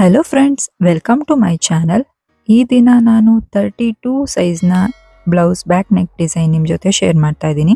Hello friends, welcome to my channel. ಈ ದಿನ ನಾನು 32 ಸೈಜ್ನ ಬ್ಲೌಸ್ ಬ್ಯಾಕ್ ನೆಕ್ ಡಿಸೈನ್ ನಿಮ್ಮ ಜೊತೆ ಶೇರ್ ಮಾಡ್ತಾ ಇದ್ದೀನಿ.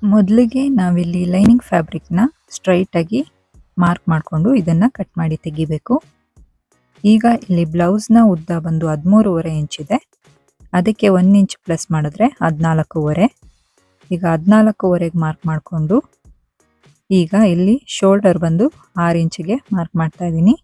ಮೊದಲಿಗೆ ನಾವಿಲ್ಲಿ ಲೈನಿಂಗ್ ಫ್ಯಾಬ್ರಿಕ್ನ ಸ್ಟ್ರೈಟಾಗಿ ಮಾರ್ಕ್ ಮಾಡಿಕೊಂಡು ಇದನ್ನು ಕಟ್ ಮಾಡಿ ತೆಗಿಬೇಕು. ಈಗ ಇಲ್ಲಿ ಬ್ಲೌಸ್ನ ಉದ್ದ ಬಂದು 13.5 ಇಂಚಿದೆ. ಅದಕ್ಕೆ 1 ಇಂಚ್ ಪ್ಲಸ್ ಮಾಡಿದ್ರೆ 14.5. ಈಗ 14.5ಗೆ ಮಾರ್ಕ್ ಮಾಡಿಕೊಂಡು ಈಗ ಇಲ್ಲಿ ಶೋಲ್ಡರ್ ಬಂದು 6 ಇಂಚಿಗೆ ಮಾರ್ಕ್ ಮಾಡ್ತಾ ಇದ್ದೀನಿ.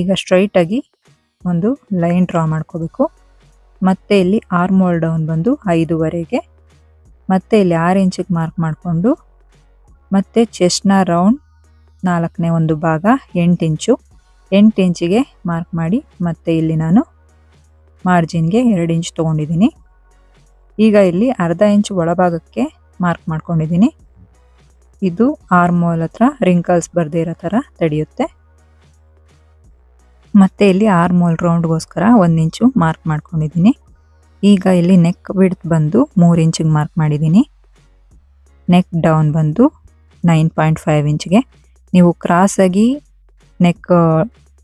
ಈಗ ಸ್ಟ್ರೈಟಾಗಿ ಒಂದು ಲೈನ್ ಡ್ರಾ ಮಾಡ್ಕೋಬೇಕು. ಮತ್ತೆ ಇಲ್ಲಿ ಆರ್ಮ್ ಹೋಲ್ ಡೌನ್ ಬಂದು 5.5ಗೆ, ಮತ್ತೆ ಇಲ್ಲಿ 6 ಇಂಚಿಗೆ ಮಾರ್ಕ್ ಮಾಡಿಕೊಂಡು ಮತ್ತೆ ಚೆಸ್ಟ್ನ ರೌಂಡ್ 4ನೇ ಒಂದು ಭಾಗ 8 ಇಂಚಿಗೆ ಮಾರ್ಕ್ ಮಾಡಿ ಮತ್ತೆ ಇಲ್ಲಿ ನಾನು ಮಾರ್ಜಿನ್ಗೆ 2 ಇಂಚ್ ತೊಗೊಂಡಿದ್ದೀನಿ. ಈಗ ಇಲ್ಲಿ ಅರ್ಧ ಇಂಚ್ ಒಳಭಾಗಕ್ಕೆ ಮಾರ್ಕ್ ಮಾಡ್ಕೊಂಡಿದ್ದೀನಿ. ಇದು ಆರ್ಮ್ ಹೋಲ್ ಹತ್ರ ರಿಂಕಲ್ಸ್ ಬರ್ದೇ ಇರೋ ಥರ ತಡೆಯುತ್ತೆ. ಮತ್ತೆ ಇಲ್ಲಿ ಆರ್ಮ್ ಹೋಲ್ ರೌಂಡ್ಗೋಸ್ಕರ 1 ಇಂಚು ಮಾರ್ಕ್ ಮಾಡ್ಕೊಂಡಿದ್ದೀನಿ. ಈಗ ಇಲ್ಲಿ ನೆಕ್ ವಿಡ್ತ್ ಬಂದು 3 ಇಂಚಿಗೆ ಮಾರ್ಕ್ ಮಾಡಿದ್ದೀನಿ. ನೆಕ್ ಡೌನ್ ಬಂದು 9.5 ಇಂಚಿಗೆ. ನೀವು ಕ್ರಾಸಾಗಿ ನೆಕ್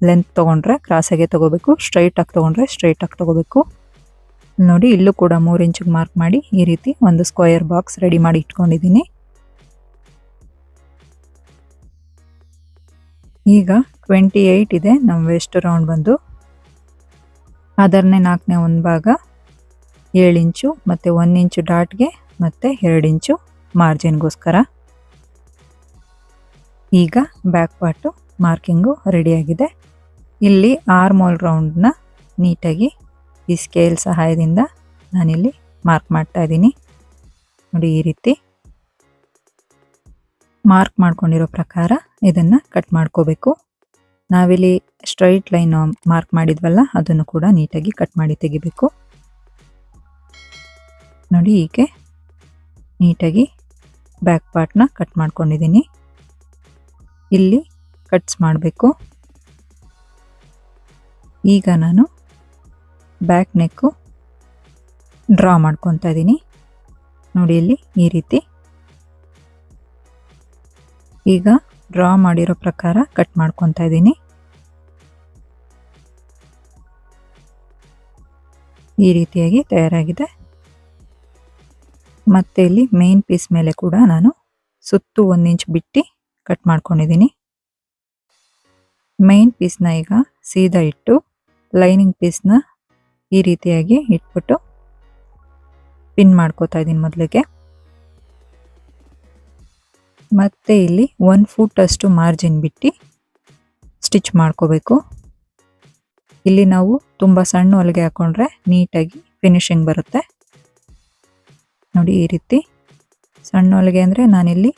ಲೆಂತ್ ತೊಗೊಂಡ್ರೆ ಕ್ರಾಸಾಗೆ ತೊಗೋಬೇಕು, ಸ್ಟ್ರೈಟಾಗಿ ತೊಗೊಂಡ್ರೆ ಸ್ಟ್ರೈಟಾಗಿ ತೊಗೋಬೇಕು. ನೋಡಿ, ಇಲ್ಲೂ ಕೂಡ 3 ಇಂಚಿಗೆ ಮಾರ್ಕ್ ಮಾಡಿ ಈ ರೀತಿ ಒಂದು ಸ್ಕ್ವೇರ್ ಬಾಕ್ಸ್ ರೆಡಿ ಮಾಡಿ ಇಟ್ಕೊಂಡಿದ್ದೀನಿ. ಈಗ 28 ಇದೆ ನಮ್ಮ ವೇಸ್ಟ್ ರೌಂಡ್ ಬಂದು. ಅದರನ್ನೇ 4ನೇ ಒಂದು ಭಾಗ 7 ಇಂಚು ಮತ್ತು 1 ಇಂಚು ಡಾಟ್ಗೆ ಮತ್ತು 2 ಇಂಚು ಮಾರ್ಜಿನ್ಗೋಸ್ಕರ. ಈಗ ಬ್ಯಾಕ್ ಪಾರ್ಟು ಮಾರ್ಕಿಂಗು ರೆಡಿಯಾಗಿದೆ. ಇಲ್ಲಿ ಆರ್ಮ್ ಹೋಲ್ ರೌಂಡ್ನ ನೀಟಾಗಿ ಈ ಸ್ಕೇಲ್ ಸಹಾಯದಿಂದ ನಾನಿಲ್ಲಿ ಮಾರ್ಕ್ ಮಾಡ್ತಾ ಇದ್ದೀನಿ. ನೋಡಿ, ಈ ರೀತಿ ಮಾರ್ಕ್ ಮಾಡ್ಕೊಂಡಿರೋ ಪ್ರಕಾರ ಇದನ್ನು ಕಟ್ ಮಾಡ್ಕೋಬೇಕು. ನಾವಿಲ್ಲಿ ಸ್ಟ್ರೈಟ್ ಲೈನ್ ಮಾರ್ಕ್ ಮಾಡಿದ್ವಲ್ಲ, ಅದನ್ನು ಕೂಡ ನೀಟಾಗಿ ಕಟ್ ಮಾಡಿ ತೆಗಿಬೇಕು. ನೋಡಿ, ಹೀಗೆ ನೀಟಾಗಿ ಬ್ಯಾಕ್ ಪಾರ್ಟ್ನ ಕಟ್ ಮಾಡ್ಕೊಂಡಿದ್ದೀನಿ. ಇಲ್ಲಿ ಕಟ್ಸ್ ಮಾಡಬೇಕು. ಈಗ ನಾನು ಬ್ಯಾಕ್ ನೆಕ್ಕು ಡ್ರಾ ಮಾಡ್ಕೊತಾ ಇದ್ದೀನಿ. ನೋಡಿ, ಇಲ್ಲಿ ಈ ರೀತಿ ಈಗ ಡ್ರಾ ಮಾಡಿರೋ ಪ್ರಕಾರ ಕಟ್ ಮಾಡ್ಕೊತಾ ಇದ್ದೀನಿ. ಈ ರೀತಿಯಾಗಿ ತಯಾರಾಗಿದೆ. ಮತ್ತೆ ಇಲ್ಲಿ ಮೇನ್ ಪೀಸ್ ಮೇಲೆ ಕೂಡ ನಾನು ಸುತ್ತು 1 ಇಂಚ್ ಬಿಟ್ಟು ಕಟ್ ಮಾಡ್ಕೊಂಡಿದ್ದೀನಿ. ಮೇನ್ ಪೀಸ್ನ ಈಗ ಸೀದಾ ಇಟ್ಟು ಲೈನಿಂಗ್ ಪೀಸ್ನ ಈ ರೀತಿಯಾಗಿ ಇಟ್ಬಿಟ್ಟು ಪಿನ್ ಮಾಡ್ಕೋತಾ ಇದ್ದೀನಿ ಮೊದಲಿಗೆ. ಮತ್ತೆ ಇಲ್ಲಿ 1 ಫೂಟ್ ಅಷ್ಟು ಮಾರ್ಜಿನ್ ಬಿಟ್ಟು ಸ್ಟಿಚ್ ಮಾಡ್ಕೋಬೇಕು. ಇಲ್ಲಿ ನಾವು ತುಂಬ ಸಣ್ಣ ಹೊಲಿಗೆ ಹಾಕೊಂಡ್ರೆ ನೀಟಾಗಿ ಫಿನಿಶಿಂಗ್ ಬರುತ್ತೆ. ನೋಡಿ, ಈ ರೀತಿ ಸಣ್ಣ ಹೊಲಿಗೆ ಅಂದರೆ ನಾನಿಲ್ಲಿ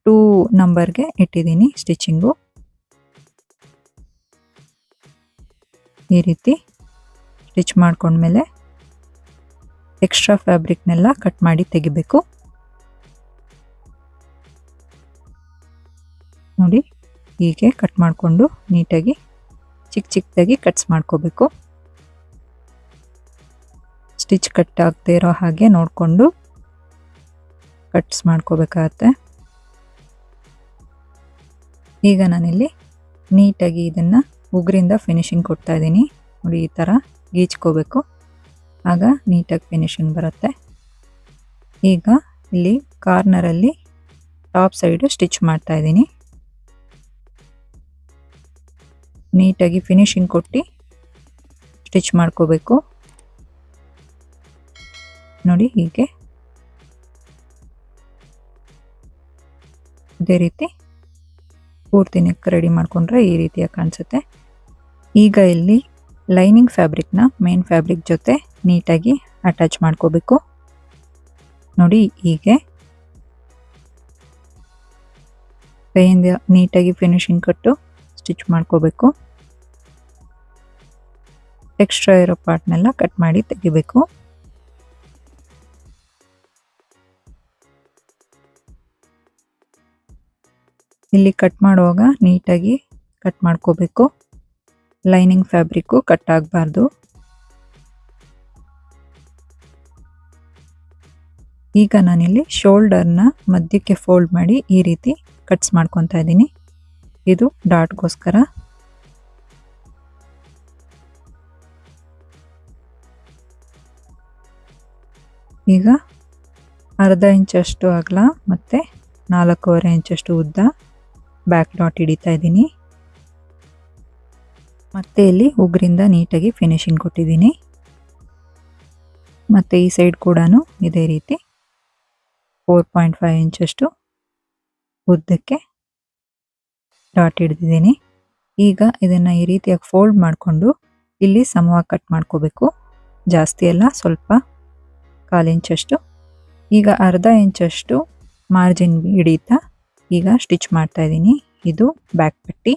2 ನಂಬರ್ಗೆ ಇಟ್ಟಿದ್ದೀನಿ ಸ್ಟಿಚಿಂಗು. ಈ ರೀತಿ ಸ್ಟಿಚ್ ಮಾಡ್ಕೊಂಡ್ಮೇಲೆ ಎಕ್ಸ್ಟ್ರಾ ಫ್ಯಾಬ್ರಿಕ್ನೆಲ್ಲ ಕಟ್ ಮಾಡಿ ತೆಗಿಬೇಕು. ನೋಡಿ, ಹೀಗೆ ಕಟ್ ಮಾಡಿಕೊಂಡು ನೀಟಾಗಿ ಚಿಕ್ಕದಾಗಿ ಕಟ್ಸ್ ಮಾಡ್ಕೋಬೇಕು. ಸ್ಟಿಚ್ ಕಟ್ ಆಗದೆ ಇರೋ ಹಾಗೆ ನೋಡಿಕೊಂಡು ಕಟ್ಸ್ ಮಾಡ್ಕೋಬೇಕಾಗತ್ತೆ. ಈಗ ನಾನಿಲ್ಲಿ ನೀಟಾಗಿ ಇದನ್ನು ಉಗುರಿಂದ ಫಿನಿಶಿಂಗ್ ಕೊಡ್ತಾ ಇದ್ದೀನಿ. ನೋಡಿ, ಈ ಥರ ಗೀಚ್ಕೋಬೇಕು, ಆಗ ನೀಟಾಗಿ ಫಿನಿಶಿಂಗ್ ಬರುತ್ತೆ. ಈಗ ಇಲ್ಲಿ ಕಾರ್ನರಲ್ಲಿ ಟಾಪ್ ಸೈಡು ಸ್ಟಿಚ್ ಮಾಡ್ತಾ ಇದ್ದೀನಿ. ನೀಟಾಗಿ ಫಿನಿಶಿಂಗ್ ಕೊಟ್ಟು ಸ್ಟಿಚ್ ಮಾಡ್ಕೋಬೇಕು. ನೋಡಿ, ಹೀಗೆ ಇದೇ ರೀತಿ ಪೂರ್ತಿ ನೆಕ್ ರೆಡಿ ಮಾಡಿಕೊಂಡ್ರೆ ಈ ರೀತಿಯಾಗಿ ಕಾಣಿಸುತ್ತೆ. ಈಗ ಇಲ್ಲಿ ಲೈನಿಂಗ್ ಫ್ಯಾಬ್ರಿಕ್ನ ಮೇನ್ ಫ್ಯಾಬ್ರಿಕ್ ಜೊತೆ ನೀಟಾಗಿ ಅಟ್ಯಾಚ್ ಮಾಡ್ಕೋಬೇಕು. ನೋಡಿ, ಹೀಗೆ ಕೈಯಿಂದ ನೀಟಾಗಿ ಫಿನಿಶಿಂಗ್ ಕೊಟ್ಟು ಸ್ಟಿಚ್ ಮಾಡ್ಕೋಬೇಕು. ಎಕ್ಸ್ಟ್ರಾ ಇರೋ ಪಾರ್ಟ್ನೆಲ್ಲ ಕಟ್ ಮಾಡಿ ತೆಗಿಬೇಕು. ಇಲ್ಲಿ ಕಟ್ ಮಾಡುವಾಗ ನೀಟಾಗಿ ಕಟ್ ಮಾಡ್ಕೋಬೇಕು. ಲೈನಿಂಗ್ ಫ್ಯಾಬ್ರಿಕ್ಕು ಕಟ್ ಆಗಬಾರ್ದು. ಈಗ ನಾನಿಲ್ಲಿ ಶೋಲ್ಡರ್ನ ಮಧ್ಯಕ್ಕೆ ಫೋಲ್ಡ್ ಮಾಡಿ ಈ ರೀತಿ ಕಟ್ಸ್ ಮಾಡ್ಕೊತಾ ಇದ್ದೀನಿ. ಇದು ಡಾಟ್ಗೋಸ್ಕರ. ಈಗ ಅರ್ಧ ಇಂಚಷ್ಟು ಅಗಲ ಮತ್ತು 4.5 ಇಂಚಷ್ಟು ಉದ್ದ ಬ್ಯಾಕ್ ಡಾಟ್ ಹಿಡಿತಾ ಇದ್ದೀನಿ. ಮತ್ತು ಇಲ್ಲಿ ಉಗುರಿಂದ ನೀಟಾಗಿ ಫಿನಿಶಿಂಗ್ ಕೊಟ್ಟಿದ್ದೀನಿ. ಮತ್ತು ಈ ಸೈಡ್ ಕೂಡ ಇದೇ ರೀತಿ 4.5 ಇಂಚಷ್ಟು ಉದ್ದಕ್ಕೆ ಡಾಟ್ ಹಿಡಿದಿದ್ದೀನಿ. ಈಗ ಇದನ್ನು ಈ ರೀತಿಯಾಗಿ ಫೋಲ್ಡ್ ಮಾಡಿಕೊಂಡು ಇಲ್ಲಿ ಸಮವಾಗಿ ಕಟ್ ಮಾಡ್ಕೋಬೇಕು. ಜಾಸ್ತಿ ಎಲ್ಲ, ಸ್ವಲ್ಪ 1/4 ಇಂಚಷ್ಟು. ಈಗ ಅರ್ಧ ಇಂಚಷ್ಟು ಮಾರ್ಜಿನ್ ಹಿಡಿತಾ ಈಗ ಸ್ಟಿಚ್ ಮಾಡ್ತಾ ಇದ್ದೀನಿ. ಇದು ಬ್ಯಾಕ್ ಪಟ್ಟಿ.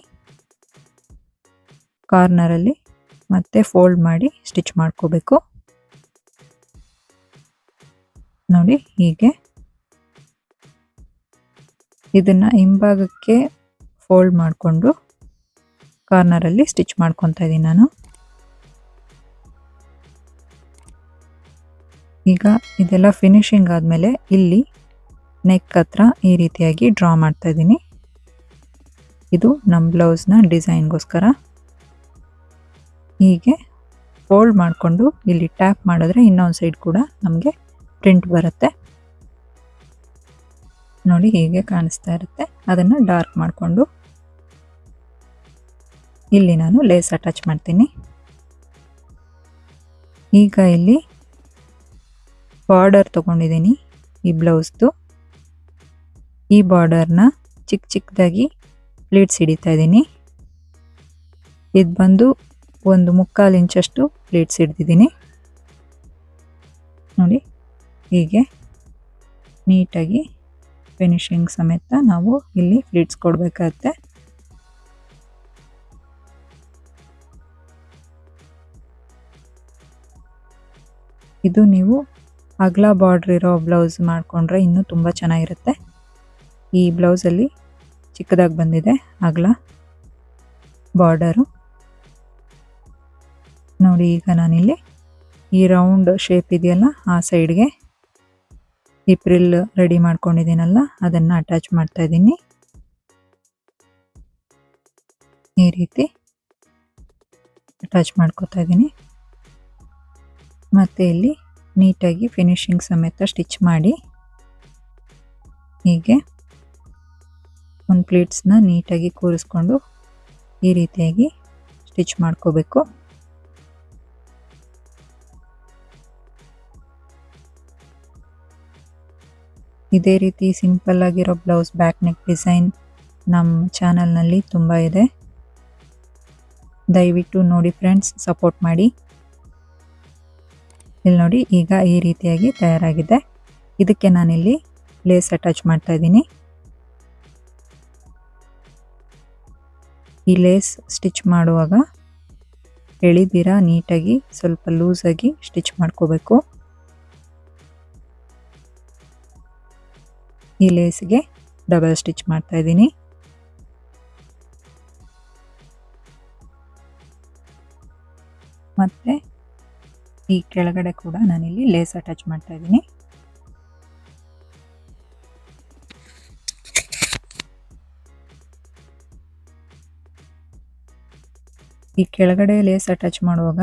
ಕಾರ್ನರಲ್ಲಿ ಮತ್ತೆ ಫೋಲ್ಡ್ ಮಾಡಿ ಸ್ಟಿಚ್ ಮಾಡ್ಕೋಬೇಕು. ನೋಡಿ ಹೀಗೆ ಇದನ್ನು ಹಿಂಭಾಗಕ್ಕೆ ಫೋಲ್ಡ್ ಮಾಡಿಕೊಂಡು ಕಾರ್ನರಲ್ಲಿ ಸ್ಟಿಚ್ ಮಾಡ್ಕೊತಾ ಇದ್ದೀನಿ ನಾನು. ಈಗ ಇದೆಲ್ಲ ಫಿನಿಶಿಂಗ್ ಆದಮೇಲೆ ಇಲ್ಲಿ ನೆಕ್ ಹತ್ರ ಈ ರೀತಿಯಾಗಿ ಡ್ರಾ ಮಾಡ್ತಾ ಇದ್ದೀನಿ. ಇದು ನಮ್ಮ ಬ್ಲೌಸ್ನ ಡಿಸೈನ್ಗೋಸ್ಕರ. ಹೀಗೆ ಫೋಲ್ಡ್ ಮಾಡಿಕೊಂಡು ಇಲ್ಲಿ ಟ್ಯಾಪ್ ಮಾಡಿದ್ರೆ ಇನ್ನೊಂದು ಸೈಡ್ ಕೂಡ ನಮಗೆ ಪ್ರಿಂಟ್ ಬರುತ್ತೆ. ನೋಡಿ ಹೀಗೆ ಕಾಣಿಸ್ತಾ ಇರುತ್ತೆ. ಅದನ್ನು ಡಾರ್ಕ್ ಮಾಡಿಕೊಂಡು ಇಲ್ಲಿ ನಾನು ಲೇಸ್ ಅಟ್ಯಾಚ್ ಮಾಡ್ತೀನಿ. ಈಗ ಇಲ್ಲಿ ಬಾರ್ಡರ್ ತೊಗೊಂಡಿದ್ದೀನಿ ಈ ಬ್ಲೌಸ್ದು. ಈ ಬಾರ್ಡರ್ನ ಚಿಕ್ಕ ಚಿಕ್ಕದಾಗಿ ಪ್ಲೀಟ್ಸ್ ಹಿಡಿತಾ ಇದ್ದೀನಿ. ಇದು ಬಂದು 1/4 ಇಂಚಷ್ಟು ಪ್ಲೀಟ್ಸ್ ಹಿಡ್ದಿದ್ದೀನಿ. ನೋಡಿ ಹೀಗೆ ನೀಟಾಗಿ ಫಿನಿಶಿಂಗ್ ಸಮೇತ ನಾವು ಇಲ್ಲಿ ಪ್ಲೀಟ್ಸ್ ಕೊಡಬೇಕಾಗತ್ತೆ. ಇದು ನೀವು ಅಗಲ ಬಾರ್ಡ್ರ್ ಇರೋ ಬ್ಲೌಸ್ ಮಾಡಿಕೊಂಡ್ರೆ ಇನ್ನೂ ತುಂಬ ಚೆನ್ನಾಗಿರುತ್ತೆ. ಈ ಬ್ಲೌಸಲ್ಲಿ ಚಿಕ್ಕದಾಗಿ ಬಂದಿದೆ ಅಗಲ ಬಾರ್ಡರು. ನೋಡಿ ಈಗ ನಾನಿಲ್ಲಿ ಈ ರೌಂಡ್ ಶೇಪ್ ಇದೆಯಲ್ಲ ಆ ಸೈಡ್ಗೆ ಈ ಪ್ರಿಲ್ ರೆಡಿ ಮಾಡ್ಕೊಂಡಿದ್ದೀನಲ್ಲ ಅದನ್ನು ಅಟ್ಯಾಚ್ ಮಾಡ್ತಾ ಇದ್ದೀನಿ. ಈ ರೀತಿ ಅಟ್ಯಾಚ್ ಮಾಡ್ಕೊತಾ ಇದ್ದೀನಿ. ಮತ್ತು ಇಲ್ಲಿ ನೀಟಾಗಿ ಫಿನಿಶಿಂಗ್ ಸಮೇತ ಸ್ಟಿಚ್ ಮಾಡಿ ಹೀಗೆ ಒಂದು ಪ್ಲೀಟ್ಸ್ನ ನೀಟಾಗಿ ಕೂರಿಸ್ಕೊಂಡು ಈ ರೀತಿಯಾಗಿ ಸ್ಟಿಚ್ ಮಾಡ್ಕೋಬೇಕು. ಇದೇ ರೀತಿ ಸಿಂಪಲ್ ಆಗಿರೋ ಬ್ಲೌಸ್ ಬ್ಯಾಕ್ ನೆಕ್ ಡಿಸೈನ್ ನಮ್ಮ ಚಾನಲ್ನಲ್ಲಿ ತುಂಬ ಇದೆ. ದಯವಿಟ್ಟು ನೋಡಿ ಫ್ರೆಂಡ್ಸ್, ಸಪೋರ್ಟ್ ಮಾಡಿ. ಇಲ್ಲಿ ನೋಡಿ ಈಗ ಈ ರೀತಿಯಾಗಿ ತಯಾರಾಗಿದೆ. ಇದಕ್ಕೆ ನಾನಿಲ್ಲಿ ಲೇಸ್ ಅಟ್ಯಾಚ್ ಮಾಡ್ತಾ ಇದ್ದೀನಿ. ಈ ಲೇಸ್ ಸ್ಟಿಚ್ ಮಾಡುವಾಗ ಎಳಿದಿರ ನೀಟಾಗಿ ಸ್ವಲ್ಪ ಲೂಸಾಗಿ ಸ್ಟಿಚ್ ಮಾಡ್ಕೋಬೇಕು. ಈ ಲೇಸ್ಗೆ ಡಬಲ್ ಸ್ಟಿಚ್ ಮಾಡ್ತಾ ಇದ್ದೀನಿ. ಮತ್ತೆ ಈ ಕೆಳಗಡೆ ಕೂಡ ನಾನಿಲ್ಲಿ ಲೇಸ್ ಅಟ್ಯಾಚ್ ಮಾಡ್ತಾ ಇದ್ದೀನಿ. ಈ ಕೆಳಗಡೆ ಲೇಸ್ ಅಟ್ಯಾಚ್ ಮಾಡುವಾಗ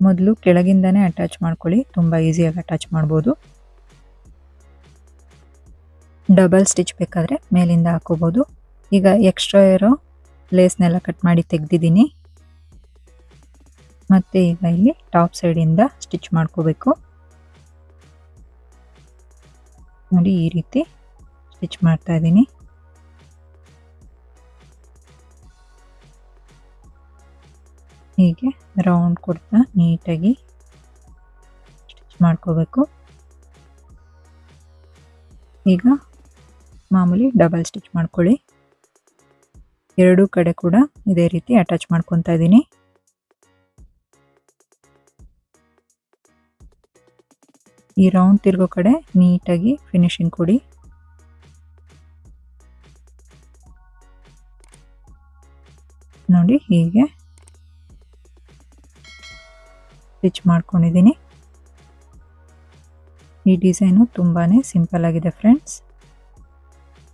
ಮೊದಲು ಕೆಳಗಿಂದನೇ ಅಟ್ಯಾಚ್ ಮಾಡ್ಕೊಳ್ಳಿ, ತುಂಬ ಈಸಿಯಾಗಿ ಅಟ್ಯಾಚ್ ಮಾಡ್ಬೋದು. ಡಬಲ್ ಸ್ಟಿಚ್ ಬೇಕಾದರೆ ಮೇಲಿಂದ ಹಾಕೋಬೋದು. ಈಗ ಎಕ್ಸ್ಟ್ರಾ ಇರೋ ಲೇಸ್ನೆಲ್ಲ ಕಟ್ ಮಾಡಿ ತೆಗೆದಿದ್ದೀನಿ. ಮತ್ತು ಈಗ ಇಲ್ಲಿ ಟಾಪ್ ಸೈಡಿಂದ ಸ್ಟಿಚ್ ಮಾಡ್ಕೋಬೇಕು. ನೋಡಿ ಈ ರೀತಿ ಸ್ಟಿಚ್ ಮಾಡ್ತಾ ಇದ್ದೀನಿ. ಹೀಗೆ ರೌಂಡ್ ಕೊಡ್ತಾ ನೀಟಾಗಿ ಸ್ಟಿಚ್ ಮಾಡ್ಕೋಬೇಕು. ಈಗ ಮಾಮೂಲಿ ಡಬಲ್ ಸ್ಟಿಚ್ ಮಾಡ್ಕೊಳ್ಳಿ. ಎರಡೂ ಕಡೆ ಕೂಡ ಇದೇ ರೀತಿ ಅಟ್ಯಾಚ್ ಮಾಡ್ಕೊತಾ ಇದ್ದೀನಿ. ಈ ರೌಂಡ್ ತಿರ್ಗೋ ಕಡೆ ನೀಟಾಗಿ ಫಿನಿಶಿಂಗ್ ಕೊಡಿ. ನೋಡಿ ಹೀಗೆ ಸ್ಟಿಚ್ ಮಾಡ್ಕೊಂಡಿದ್ದೀನಿ. ಈ ಡಿಸೈನು ತುಂಬಾ ಸಿಂಪಲ್ ಆಗಿದೆ ಫ್ರೆಂಡ್ಸ್.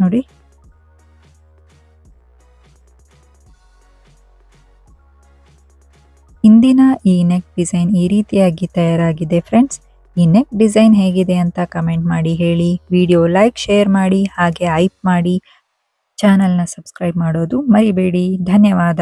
ನೋಡಿ ಇಂದಿನ ಈ ನೆಕ್ ಡಿಸೈನ್ ಈ ರೀತಿಯಾಗಿ ತಯಾರಾಗಿದೆ ಫ್ರೆಂಡ್ಸ್. ಈ ನೆಕ್ ಡಿಸೈನ್ ಹೇಗಿದೆ ಅಂತ ಕಮೆಂಟ್ ಮಾಡಿ ಹೇಳಿ. ವಿಡಿಯೋ ಲೈಕ್, ಶೇರ್ ಮಾಡಿ ಹಾಗೆ ಹೈಪ್ ಮಾಡಿ. ಚಾನೆಲ್‌ನ ಸಬ್ಸ್ಕ್ರೈಬ್ ಮಾಡೋದು ಮರಿಬೇಡಿ. ಧನ್ಯವಾದ.